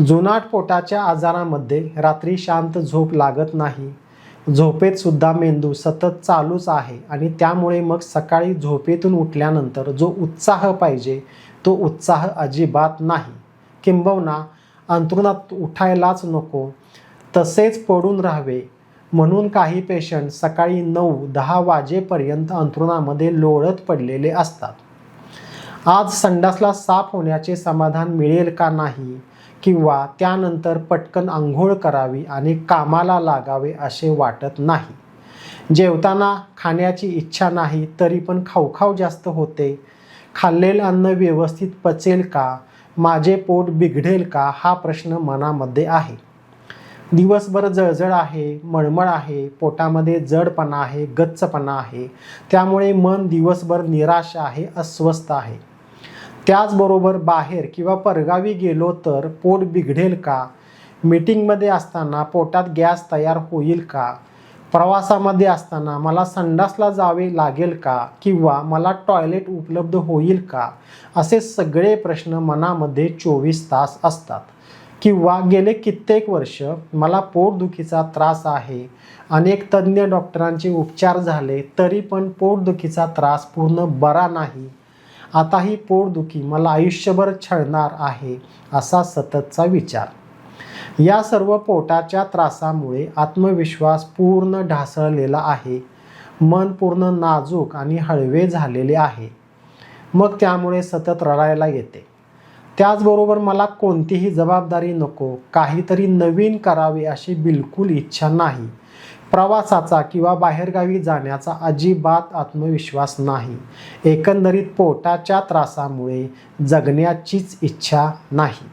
जुनाट पोटाच्या आजारामध्ये रात्री शांत झोप लागत नाही. झोपेत सुद्धा मेंदू सतत चालूच आहे आणि त्यामुळे मग सकाळी झोपेतून उठल्यानंतर जो उत्साह पाहिजे तो उत्साह अजिबात नाही. किंबहुना अंथरुणात उठायलाच नको, तसेच पडून राहावे. म्हणून काही पेशंट सकाळी 9-10 वाजेपर्यंत अंथरुणामध्ये लोळत पडलेले असतात. आज संडासला साफ होण्याचे समाधान मिळेल का नाही, किंवा त्यानंतर पटकन अंघोळ करावी आणि कामाला लागावे असे वाटत नाही. जेवताना खाण्याची इच्छा नाही तरी पण खाऊखाऊ जास्त होते. खाल्लेलं अन्न व्यवस्थित पचेल का, माझे पोट बिघडेल का, हा प्रश्न मनामध्ये आहे. दिवसभर जळजळ आहे, मळमळ आहे, पोटामध्ये जडपणा आहे, गच्चपणा आहे. त्यामुळे मन दिवसभर निराश आहे, अस्वस्थ आहे. त्याचबरोबर बाहेर किंवा परगावी गेलो तर पोट बिघडेल का, मीटिंगमध्ये असताना पोटात गॅस तयार होईल का, प्रवासामध्ये असताना मला संडासला जावे लागेल का, किंवा मला टॉयलेट उपलब्ध होईल का, असे सगळे प्रश्न मनामध्ये 24 तास असतात. किंवा गेले कित्येक वर्ष मला पोटदुखीचा त्रास आहे, अनेक तज्ज्ञ डॉक्टरांचे उपचार झाले तरी पण पोटदुखीचा त्रास पूर्ण बरा नाही. आता ही पोटदुखी मला आयुष्यभर छळणार आहे, असा सततचा विचार. या सर्व पोटाच्या त्रासामुळे आत्मविश्वास पूर्ण ढासळलेला आहे. मन पूर्ण नाजूक आणि हळवे झालेले आहे. मग त्यामुळे सतत रडायला येते. त्याचबरोबर मला कोणतीही जबाबदारी नको, काहीतरी नवीन करावे अशी बिलकुल इच्छा नाही. प्रवासाचा किंवा बाहेरगावी जाण्याचा अजिबात आत्मविश्वास नाही. एकंदरीत पोटाच्या त्रासामुळे जगण्याचीच इच्छा नाही.